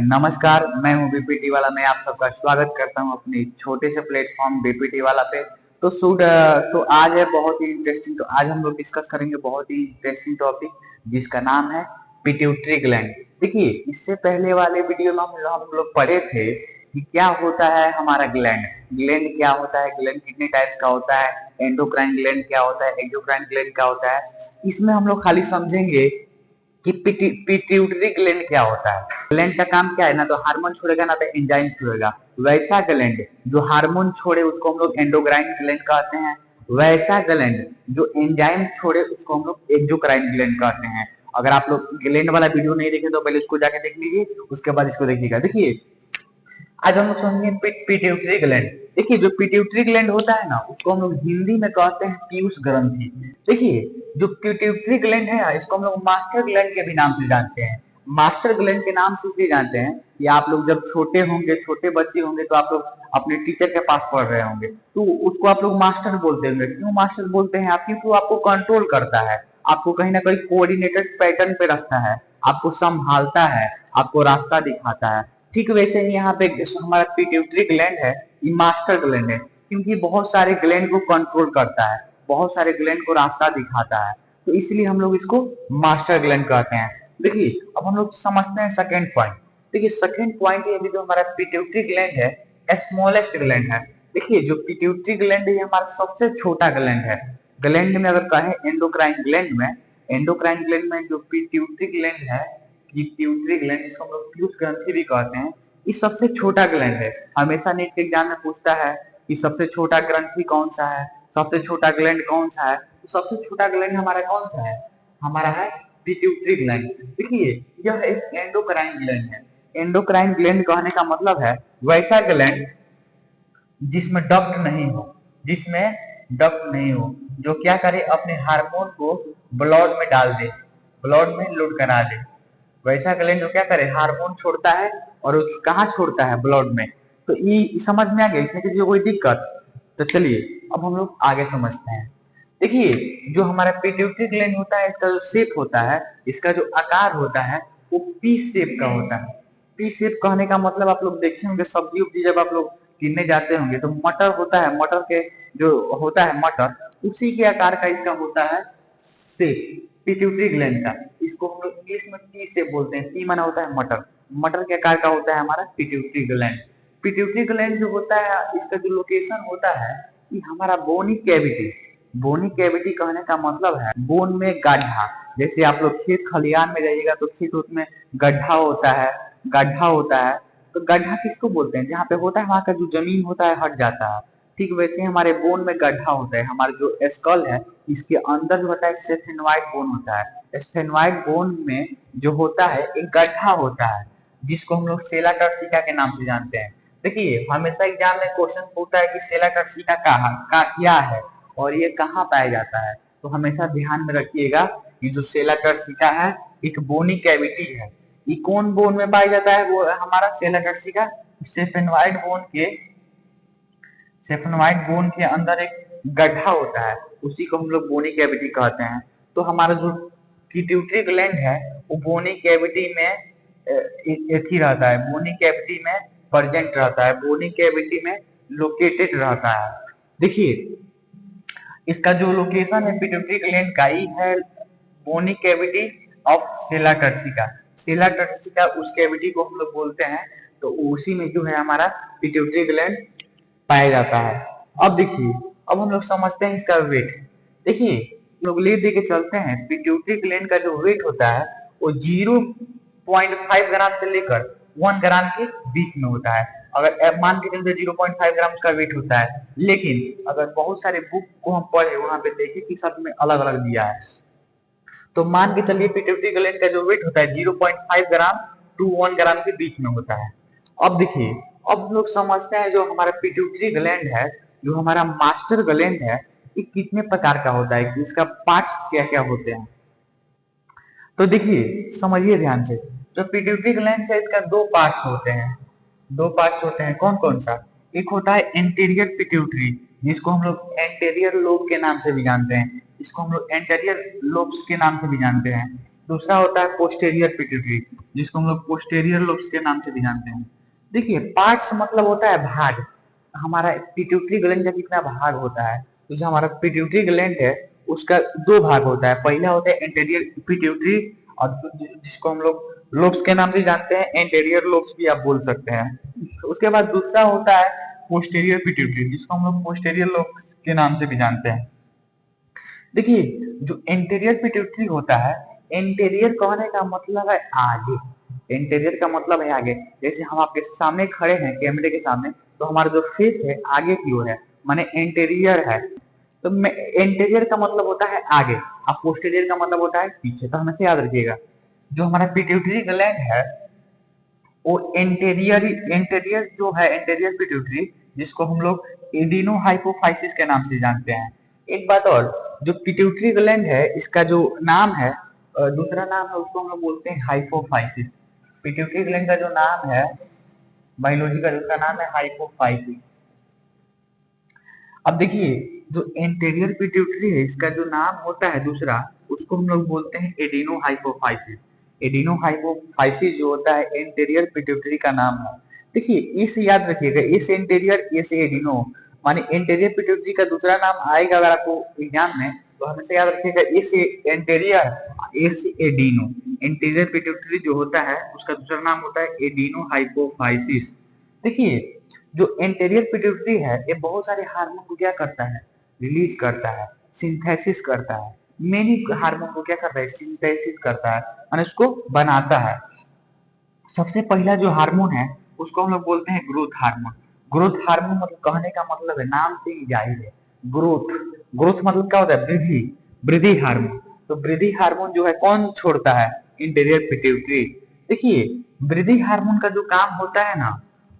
नमस्कार, मैं हूँ बीपीटी वाला। मैं आप सबका स्वागत करता हूँ अपने छोटे से प्लेटफॉर्म बीपीटी वाला पे। तो आज है बहुत ही इंटरेस्टिंग। तो आज हम लोग डिस्कस करेंगे बहुत ही इंटरेस्टिंग टॉपिक जिसका नाम है पिट्यूटरी ग्लैंड। देखिए, इससे पहले वाले वीडियो में हम लोग पढ़े थे कि क्या होता है हमारा ग्लैंड। ग्लैंड क्या होता है, ग्लैंड कितने टाइप्स का होता है, एंडोक्राइन ग्लैंड क्या होता है, एक्सोक्राइन ग्लैंड क्या होता है। इसमें हम लोग खाली समझेंगे कि पिट्यूटरी ग्लैंड क्या होता है। ग्लैंड का काम क्या है, ना तो हार्मोन छोड़ेगा ना तो एंजाइम छोड़ेगा। वैसा ग्लैंड जो हार्मोन छोड़े उसको हम लोग एंडोक्राइन ग्लैंड कहते हैं। वैसा ग्लैंड जो एंजाइम छोड़े उसको हम लोग एक्सोक्राइन ग्लैंड कहते हैं। अगर आप लोग ग्लैंड वाला वीडियो नहीं देखे तो पहले उसको जाके देख लीजिए, उसके बाद इसको देखिएगा। देखिए, आज हम लोग समझेंगे पिट्यूटरी ग्लैंड। देखिए, जो पिट्यूटरी ग्लैंड होता है ना, उसको हम लोग हिंदी में कहते हैं पीयूष ग्रंथि। देखिए, जो पिट्यूटरी ग्लैंड है इसको हम लोग मास्टर ग्लैंड के भी नाम से जानते हैं। मास्टर ग्लैंड के नाम से इसलिए जानते हैं कि आप लोग जब छोटे होंगे, छोटे बच्चे होंगे, तो आप लोग अपने टीचर के पास पढ़ रहे होंगे, तो उसको आप लोग मास्टर बोलते होंगे। क्यों मास्टर बोलते हैं आप? क्योंकि वो आपको कंट्रोल करता है, आपको कहीं ना कहीं कोऑर्डिनेटेड पैटर्न पे रखता है, आपको संभालता है, आपको रास्ता दिखाता है। ठीक वैसे ही यहाँ पे हमारा पिट्यूटरी ग्लैंड है, ये मास्टर ग्लैंड है, क्योंकि बहुत सारे ग्लैंड को कंट्रोल करता है, बहुत सारे ग्लैंड को रास्ता दिखाता है, तो इसलिए हम लोग इसको मास्टर ग्लैंड कहते हैं। देखिए, अब हम लोग समझते हैं सेकेंड पॉइंट। देखिए, सेकेंड पॉइंट ये जो हमारा पिट्यूटरी ग्लैंड है, स्मॉलेस्ट ग्लैंड है। देखिए, जो पिट्यूटरी ग्लैंड है ये हमारा सबसे छोटा ग्लैंड है। ग्लैंड में अगर कहें एंडोक्राइन ग्लैंड में, एंडोक्राइन ग्लैंड में जो पिट्यूटरी ग्लैंड है, पिट्यूटरी ग्लैंड जिसको हम लोग पीयूष ग्रंथि भी कहते हैं, ये सबसे छोटा ग्लैंड है। हमेशा नीट के एग्जाम में पूछता है कि सबसे छोटा ग्रंथि कौन सा है, सबसे छोटा ग्लैंड कौन सा है। तो सबसे छोटा ग्लैंड हमारा कौन सा है? हमारा है पिट्यूटरी ग्लैंड। देखिए, यह एक एंडोक्राइन ग्लैंड है। एंडोक्राइन ग्लैंड कहने का मतलब है वैसा ग्लैंड जिसमें डक्ट नहीं हो, जिसमें डक्ट नहीं हो, जो क्या करे, अपने हार्मोन को ब्लड में डाल दे, ब्लड में लोड करा दे। वैसा ग्लैंड जो क्या करे, हार्मोन छोड़ता है, और वो कहाँ छोड़ता है? ब्लड में। तो ये समझ में आ गया, इसमें किसी को कोई दिक्कत? तो चलिए अब हम लोग आगे समझते हैं। देखिए, जो हमारा पिट्यूटरी ग्लैंड होता है, इसका जो शेप होता है, इसका जो आकार होता है, वो पी शेप का होता है। पी शेप कहने का मतलब आप लोग देखे होंगे सब्जी उब्जी जब आप लोग किनने जाते होंगे तो मटर होता है, मटर के जो होता है मटर, उसी के आकार का इसका होता है शेप, पिट्यूटरी ग्लैंड का। इसको हम लोग इंग्लिश में पी शेप बोलते हैं। पी माना होता है मटर, मटर के आकार का होता है हमारा पिट्यूटरी ग्लैंड। पिट्यूटरी ग्लैंड जो होता है, इसका जो लोकेशन होता है, ये हमारा बोनी कैविटी। बोनी कैविटी कहने का मतलब है बोन में गड्ढा। जैसे आप लोग खेत खलिहान में जाइएगा तो खेत में गड्ढा होता है, गड्ढा होता है। तो गड्ढा किसको बोलते हैं? जहाँ पे होता है वहां का जो जमीन होता है हट जाता है। ठीक वैसे हमारे बोन में गड्ढा होता है। हमारा जो स्कल है, इसके अंदर जो होता है स्टेफेनॉइड बोन होता है। स्टेफेनॉइड बोन में जो होता है एक गड्ढा होता है, जिसको हम लोग सेला टर्सिका के नाम से जानते हैं। देखिए, हमेशा एग्जाम में क्वेश्चन पूछता है कि सेला टर्सिका का क्या है और ये कहाँ पाया जाता है। तो हमेशा ध्यान में रखिएगा, ये जो सेला टर्सिका है एक बोनी कैविटी है। ये कौन बोन में पाया जाता है? वो हमारा सेला टर्सिका सेफेनॉइड बोन के, सेफेनॉइड बोन के अंदर एक गड्ढा होता है, उसी को हम लोग बोनी कैविटी कहते हैं। तो हमारा जो पिट्यूटरी ग्लैंड है वो बोनी कैविटी में एक ही रहता है, बोनी कैविटी में प्रेजेंट रहता है, बोनी कैविटी में लोकेटेड रहता है। देखिए, इसका जो लोकेशन है पिट्यूटरी ग्लैंड का ही है bony cavity of sella turcica. Sella turcica उस कैविटी को हम लोग बोलते हैं, तो उसी में जो है हमारा पिट्यूटरी ग्लैंड पाया जाता है। अब देखिए, अब हम लोग समझते हैं इसका वेट। देखिए, लोग ले दे के चलते हैं, पिट्यूटरी ग्लैंड का जो वेट होता है वो 0.5 ग्राम से लेकर 1 ग्राम के बीच में होता है। अगर मान के चलते 0.5 ग्राम का वेट होता है, लेकिन अगर बहुत सारे बुक को हम पढ़े वहां पे देखे कि सब में अलग अलग दिया है, तो मान के चलिए पिट्यूटरी ग्लैंड का जो वेट होता है 0.5 ग्राम टू 1 ग्राम के बीच में होता है। अब देखिए, अब हम लोग समझते हैं जो हमारा पिट्यूटरी ग्लैंड है, जो हमारा मास्टर ग्लैंड है, ये कितने प्रकार का होता है, कि इसका पार्ट्स क्या क्या होते हैं। तो देखिए, समझिए ध्यान से। जो पिट्यूटरी ग्लैंड है इसका दो पार्ट्स होते हैं, दो पार्ट्स होते हैं। कौन कौन सा? एक होता है एंटीरियर पिट्यूटरी, जिसको हम लोग एंटीरियर लोब के नाम से भी जानते हैं, इसको हम लोग एंटीरियर लोब्स के नाम से भी जानते हैं। दूसरा होता है पोस्टेरियर पिट्यूटरी, जिसको हम लोग पोस्टेरियर लोब्स के नाम से भी जानते हैं। देखिए पार्ट्स मतलब होता है भाग। हमारा पिट्यूटरी ग्लैंड का कितना भाग होता है, तो जो हमारा पिट्यूटरी ग्लैंड है उसका दो भाग होता है। पहला होता है एंटेरियर पिट्यूटरी, और जिसको हम लोग लोब्स के नाम से जानते हैं, एंटेरियर लोब्स भी आप बोल सकते हैं। उसके बाद दूसरा होता है पोस्टेरियर पिट्यूटरी, जिसको हम लोग पोस्टेरियर लोब्स के नाम से भी जानते हैं। देखिए जो एंटेरियर पिट्यूटरी होता है, एंटेरियर कहने का मतलब है आगे। एंटेरियर का मतलब है आगे। जैसे हम आपके सामने खड़े हैं कैमरे के सामने, तो हमारा जो फेस है आगे की ओर है, माने एंटेरियर है। तो एंटेरियर का मतलब होता है आगे, और पोस्टेरियर का मतलब होता है पीछे। तो हमेशा याद रखिएगा, जो हमारा पिट्यूटरी ग्लैंड है वो एंटेरियर जो है, एंटेरियर पिट्यूटरी, जिसको हम लोग एडिनोहाइपोफाइसिस के नाम से जानते हैं। एक बात और, जो पिट्यूटरी ग्लैंड है इसका जो नाम है, दूसरा नाम है, उसको हम लोग बोलते हैं हाइपोफाइसिस। पिट्यूटरी ग्लैंड का जो नाम है बायोलॉजी का, उसका नाम है हाइपोफाइसिस। अब देखिए जो एंटेरियर पिट्यूटरी है इसका जो नाम होता है दूसरा, उसको हम लोग बोलते हैं एडिनोहाइपोफाइसिस। एडिनोहाइपोफाइसिस जो होता है एंटेरियर पिट्यूटरी का नाम है। देखिए इस याद रखिएगा, इस एंटेरियर इस एडिनो, माने एंटेरियर पिट्यूटरी का दूसरा नाम आएगा अगर आपको एग्जाम में, तो हमेशा याद रखिएगा इस एंटेरियर इस एडिनो। एंटेरियर पिट्यूटरी जो होता है उसका दूसरा नाम होता है एडिनोहाइपोफाइसिस। देखिए जो एंटेरियर पिट्यूटरी है ये बहुत सारे हार्मोन को क्या करता है, रिलीज करता है, सिंथेसिस करता है। मेनी हार्मोन को क्या करता है, सिंथेसिस करता है, और उसको बनाता है। सबसे पहला जो हार्मोन है उसको हम लोग बोलते हैं ग्रोथ हार्मोन। ग्रोथ हार्मोन मतलब कहने का मतलब है, नाम से ही जाहिर है, ग्रोथ। ग्रोथ मतलब क्या होता है, वृद्धि। वृद्धि हार्मोन। तो वृद्धि हार्मोन जो है कौन छोड़ता है, इंटीरियर पिट्यूटरी। देखिए वृद्धि हार्मोन का जो काम होता है ना,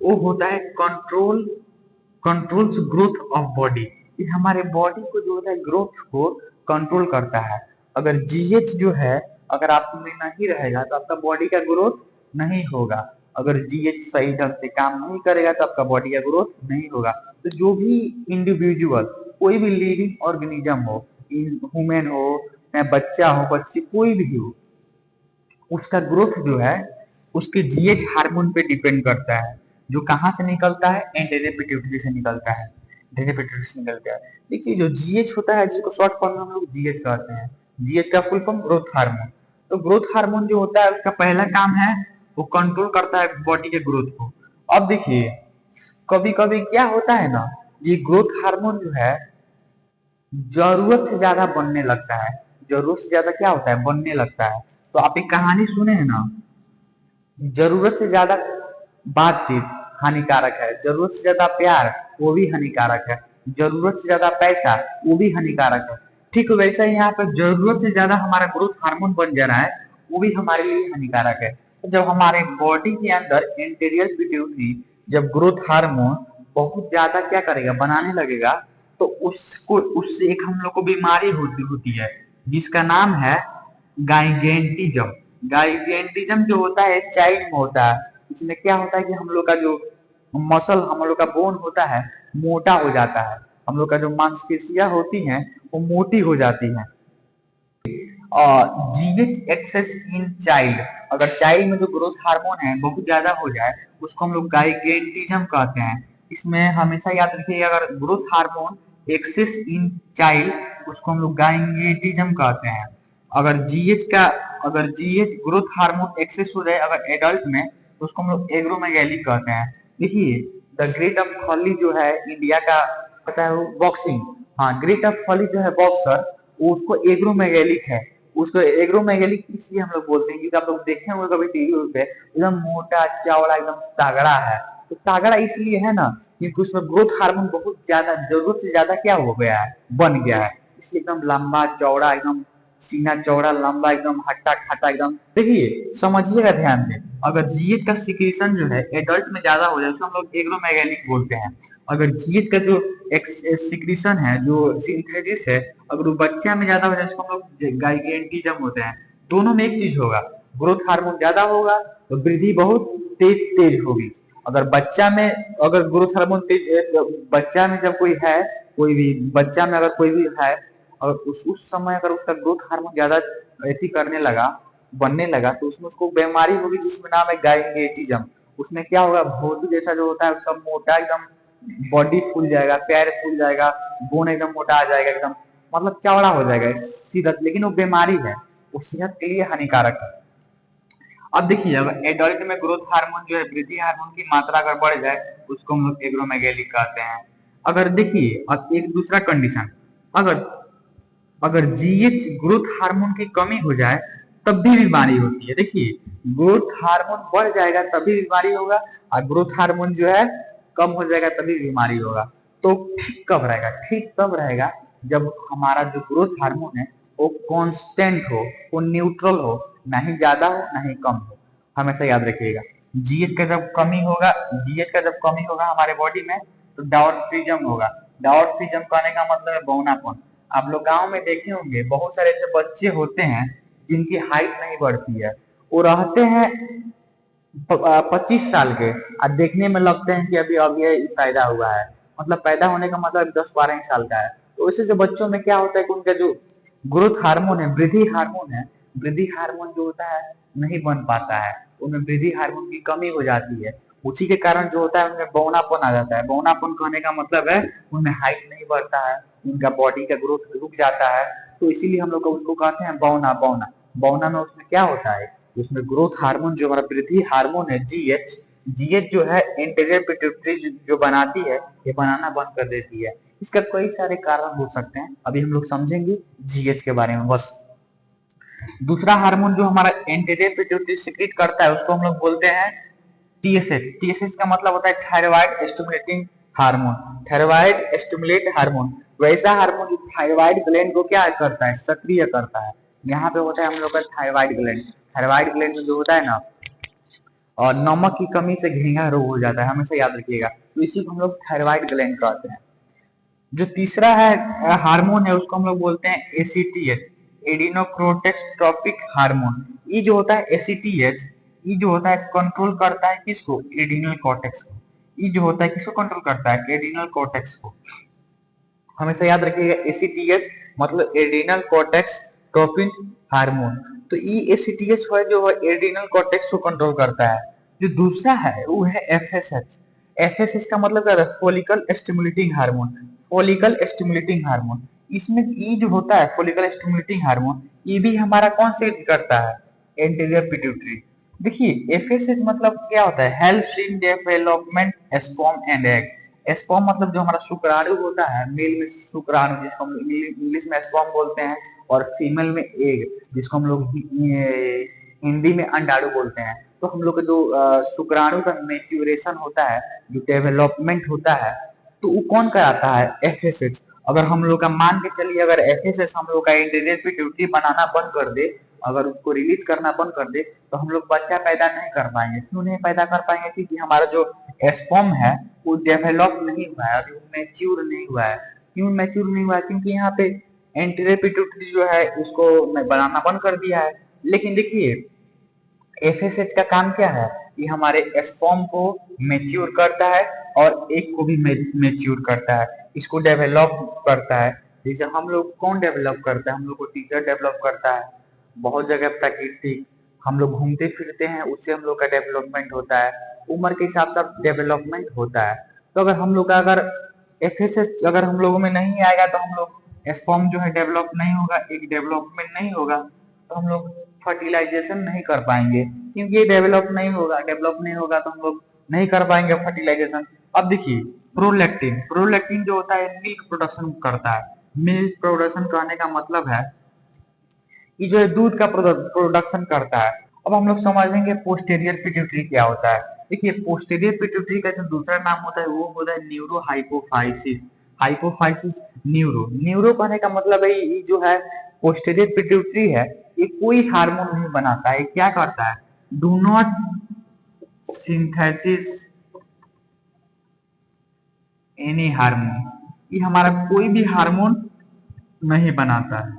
वो होता है कंट्रोल्स ग्रोथ ऑफ बॉडी। ये हमारे बॉडी को जो होता है ग्रोथ को कंट्रोल करता है। अगर जीएच जो है अगर आप में नहीं रहेगा तो आपका बॉडी का ग्रोथ नहीं होगा। अगर जीएच सही ढंग से काम नहीं करेगा तो आपका बॉडी का ग्रोथ नहीं होगा। तो जो भी इंडिविजुअल, कोई भी लिविंग ऑर्गेनिज्म हो, ह्यूमन हो या बच्चा हो बच्ची कोई भी हो, उसका ग्रोथ जो है उसके जीएच हार्मोन पे डिपेंड करता है, जो कहाँ से निकलता है, एंटेरियर पिट्यूटरी से निकलता है। एंटेरियर पिट्यूटरी से निकलता है। देखिए जो जीएच होता है, जिसको शॉर्ट फॉर्म में हम लोग जीएच कहते हैं, जीएच का फुल फॉर्म ग्रोथ हार्मोन। तो ग्रोथ हार्मोन जो होता है उसका पहला काम है वो कंट्रोल करता है बॉडी के ग्रोथ को। अब देखिए कभी कभी क्या होता है ना, ये ग्रोथ हार्मोन जो है जरूरत से ज्यादा बनने लगता है। जरूरत से ज्यादा क्या होता है, बनने लगता है। तो आप एक कहानी सुने हैं ना, जरूरत से ज्यादा बातचीत हानिकारक है, जरूरत से ज्यादा प्यार वो भी हानिकारक है, जरूरत से ज्यादा पैसा वो भी हानिकारक है। ठीक वैसा ही यहाँ पर जरूरत से ज्यादा हमारा ग्रोथ हार्मोन बन जा रहा है, वो भी हमारे लिए हानिकारक है। तो जब हमारे बॉडी के अंदर एंटीरियर पिट्यूटरी जब ग्रोथ हार्मोन बहुत ज्यादा क्या करेगा, बनाने लगेगा, तो उसको उससे एक हम लोग को बीमारी होती होती है, जिसका नाम है गाइगेंटिज्म। गाइगेंटिज्म जो होता है चाइल्ड में होता है। इसमें क्या होता है कि हम लोग का जो मसल, हम लोग का बोन होता है मोटा हो जाता है, हम लोग का जो मांसपेशियां होती हैं वो मोटी हो जाती हैं। और जीएच एक्सेस इन चाइल्ड, अगर चाइल्ड में जो ग्रोथ हार्मोन है बहुत ज्यादा हो जाए उसको हम लोग गाइगेंटिज्म कहते हैं। इसमें हमेशा याद रखिए, अगर growth hormone excess in child उसको हम लोग गाइगेंटिज्म कहते हैं। अगर जीएच का, अगर जीएच ग्रोथ हार्मोन एक्सेस हो जाए अगर एडल्ट में, तो उसको हम लोग एग्रोमेगैली कहते हैं। देखिए द ग्रेट ऑफ खली जो है इंडिया का, पता है वो बॉक्सिंग, हाँ ग्रेट ऑफ खली जो है बॉक्सर, वो उसको एग्रोमेगैलिक है। उसको एग्रोमेगैलिक इसलिए हम लोग बोलते हैं क्योंकि आप लोग देखे होंगे कभी टीवी पे, एकदम मोटा चौड़ा एकदम तगड़ा है। तो तगड़ा इसलिए है ना क्योंकि उसमें ग्रोथ हार्मोन बहुत ज्यादा, जरूरत से ज्यादा क्या हो गया है, बन गया है, इसलिए एकदम लंबा चौड़ा, एकदम सीना चौड़ा लंबा, एकदम हट्टा खट्टा एकदम। देखिए समझिएगा ध्यान से, अगर जीएच का सिक्रेशन जो है एडल्ट में ज्यादा हो जाए उसको हम लोग एग्रोमेगैलिक बोलते हैं। अगर जीएच का जो सिक्रेशन है, जो सिंथेसिस है, अगर वो बच्चा में ज्यादा हो जाए उसको हम लोग गाइगेंटिज्म होते हैं। दोनों में एक चीज होगा, ग्रोथ हार्मोन ज्यादा होगा तो वृद्धि बहुत तेज तेज होगी। अगर बच्चा में अगर ग्रोथ हार्मोन तेज, बच्चा में जब कोई है, कोई भी बच्चा में अगर कोई भी है और उस समय अगर उसका ग्रोथ हार्मोन ज्यादा ऐसी करने लगा बनने लगा तो उसमें उसको बीमारी होगी जिसमें नाम है गायनेटिज्म। उसमें क्या होगा, भोजू जैसा जो होता है उसका मोटा एकदम बॉडी फूल जाएगा, पैर फूल जाएगा, बोन एकदम मोटा आ जाएगा, एकदम मतलब चौड़ा हो जाएगा सीधा, लेकिन वो बीमारी है, वो सेहत के लिए हानिकारक है। अब देखिए अगर एडल्ट में ग्रोथ हार्मोन जो है, वृद्धि हार्मोन की मात्रा अगर बढ़ जाए उसको हम लोग एग्रोमेगेली कहते हैं। अगर देखिए अब एक दूसरा कंडीशन, अगर अगर जीएच ग्रोथ हार्मोन की कमी हो जाए तब भी बीमारी होती है। देखिए ग्रोथ हार्मोन बढ़ जाएगा तभी बीमारी होगा, और ग्रोथ हार्मोन जो है कम हो जाएगा तभी बीमारी होगा। तो ठीक कब रहेगा, ठीक तब रहेगा जब हमारा जो ग्रोथ हार्मोन है वो कांस्टेंट हो, वो न्यूट्रल हो, ना ही ज्यादा हो ना ही कम हो। हमेशा याद रखिएगा जीएच का जब कमी होगा, जीएच का जब कमी होगा हमारे बॉडी में तो डाउटफिज्म होगा। डाउटफिज्म कहने का मतलब है बौनापन। आप लोग गांव में देखे होंगे बहुत सारे ऐसे बच्चे होते हैं जिनकी हाइट नहीं बढ़ती है, वो रहते हैं 25 साल के और देखने में लगते हैं कि अभी अभी ये पैदा हुआ है, मतलब पैदा होने का मतलब 10-12 साल का है। तो इससे जो बच्चों में क्या होता है कि उनका जो ग्रोथ हार्मोन है, वृद्धि हार्मोन है, वृद्धि हार्मोन जो होता है नहीं बन पाता है, उनमें वृद्धि हार्मोन की कमी हो जाती है। उसी के कारण जो होता है उनमें बौनापन आ जाता है। बौनापन कहने का मतलब है उनमें हाइट नहीं बढ़ता है, उनका बॉडी का ग्रोथ रुक जाता है। तो इसीलिए हम लोग उसको कहते हैं बौना। बौना बौना में उसमें क्या होता है, उसमें ग्रोथ हार्मोन जो हमारा वृद्धि हार्मोन है जीएच, जीएच जो है एंटीरियर पिट्यूटरी जो बनाती है ये बनाना बंद कर देती है। इसका कई सारे कारण हो सकते हैं, अभी हम लोग समझेंगे जीएच के बारे में बस। दूसरा हार्मोन जो हमारा एंटीरियर पिट्यूटरी सिक्रीट करता है उसको हम लोग बोलते हैं टीएसएच। टीएसएच का मतलब होता है thyroid stimulating hormone. Thyroid stimulate hormone वैसा हार्मोन जो थायराइड ग्लैंड को क्या करता है, सक्रिय करता है। यहाँ पे होता है हम लोग का थायराइड ग्लैंड। थायराइड ग्लैंड में जो होता है ना, और नमक की कमी से घेंघा रोग हो जाता है, हमेशा याद रखिएगा। तो इसी को हम लोग थायराइड ग्लैंड कहते हैं। जो तीसरा है हार्मोन है उसको हम लोग बोलते हैं एसीटीएच, एडिनोक्रोटेक्सट्रोपिक हार्मोन। ये जो होता है एसीटीएच, ये जो होता है कंट्रोल करता है किसको, एडिनल कॉर्टेक्स को। ये जो होता है किसको कंट्रोल करता है, एडिनल कॉर्टेक्स को। हमेशा याद रखिएगा एसीटीएच मतलब एडिनल कॉर्टेक्स ट्रोपिन हार्मोन। तो ये एसीटीएच है जो एडिनल कॉर्टेक्स को कंट्रोल करता है। जो दूसरा है वो है एफएसएच। एफएसएच का मतलब क्या है, follicle stimulating hormone. Follicle stimulating hormone, इसमें ये जो होता है फॉलिकल स्टिमुलेटिंग हार्मोन, ये भी हमारा कौन से करता है, एंटीरियर पिट्यूटरी। देखिए एफएसएच मतलब क्या होता है, helps in development sperm and egg. Sperm मतलब जो हमारा शुक्राणु होता है, मेल में शुक्राणु जिसको हम इंग्लिश में स्पर्म बोलते हैं, और फीमेल में एग जिसको हम लोग हिंदी में अंडाणु बोलते हैं। तो हम लोग का जो शुक्राणु का मैच्योरेशन होता है, जो डेवलपमेंट होता है, तो वो कौन कराता है, एफएसएच। अगर हम लोग का मान के चलिए अगर एफएसएच हम लोग का इंटीरियर पिट्यूटरी बनाना बंद कर दे, अगर उसको रिलीज करना बंद कर दे तो हम लोग बच्चा पैदा नहीं कर पाएंगे। क्यों नहीं पैदा कर पाएंगे, क्योंकि हमारा जो स्पर्म है वो डेवलप नहीं हुआ है, अभी मैच्योर नहीं हुआ है। क्यों मैच्योर नहीं हुआ है, क्योंकि यहाँ पे एंटीरियर पिट्यूटरी जो है उसको बनाना बंद कर दिया है। लेकिन देखिए एफएसएच का काम क्या है, ये हमारे स्पर्म को मैच्योर करता है और एग को भी मैच्योर करता है, इसको डेवलप करता है। जैसे हम लोग कौन डेवलप करता है, हम लोग को टीचर डेवलप करता है, बहुत जगह प्रकृति हम लोग घूमते फिरते हैं उससे हम लोग का डेवलपमेंट होता है, उम्र के हिसाब से डेवलपमेंट होता है। तो अगर हम लोग का अगर एफएसएच अगर हम लोगों में नहीं आएगा तो हम लोग स्पर्म जो है डेवलप नहीं होगा, एक डेवलपमेंट नहीं होगा, तो हम लोग फर्टिलाइजेशन नहीं कर पाएंगे। क्योंकि ये डेवलप नहीं होगा, डेवलप नहीं होगा तो हम लोग नहीं कर पाएंगे फर्टिलाइजेशन। अब देखिए प्रोलैक्टिन, प्रोलैक्टिन जो होता है मिल्क प्रोडक्शन करता है। मिल्क प्रोडक्शन कहने का मतलब है ये जो है दूध का प्रोडक्शन करता है। अब हम लोग समझेंगे पोस्टेरियर पिट्यूटरी क्या होता है। देखिए पोस्टेरियर पिट्यूटरी का जो दूसरा नाम होता है वो होता है neuro hypophysis. Hypophysis neuro, neuro कहने का मतलब है ये जो है पोस्टेरियर पिट्यूटरी है, ये कोई हार्मोन नहीं बनाता है, क्या करता है, do not synthesis any hormone, ये हमारा कोई भी हार्मोन नहीं बनाता है।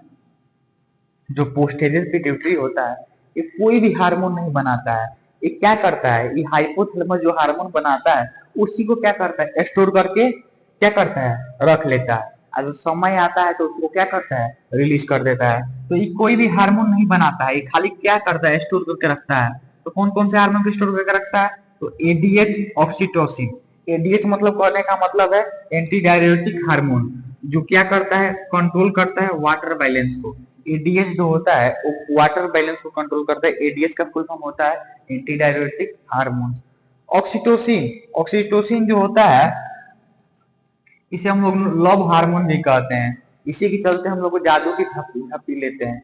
जो पोस्टेरियर पिट्यूटरी होता है ये कोई भी हार्मोन नहीं बनाता है, ये क्या करता है, ये हाइपोथैलेमस जो हार्मोन बनाता है उसी को क्या करता है, स्टोर करके क्या करता है, रख लेता है। और जब समय आता है तो उसको क्या करता है, रिलीज कर देता है। तो ये कोई भी हार्मोन नहीं बनाता है, ये खाली क्या करता है, स्टोर करके रखता है। तो कौन कौन से हार्मोन को स्टोर करके रखता है, तो एडीएच, ऑक्सीटोसिन। एडीएच मतलब कहने का मतलब है एंटी डायरेटिक हार्मोन, जो क्या करता है, कंट्रोल करता है वाटर बैलेंस को। एडीएच जो होता है वो वाटर बैलेंस को कंट्रोल करता है। एडीएच का फुल फॉर्म होता है anti diuretic hormone. Oxytocin, oxytocin जो होता है इसे हम लोग लव हार्मोन भी कहते हैं। इसी के चलते हम लोग को जादू की थप्पी लेते हैं।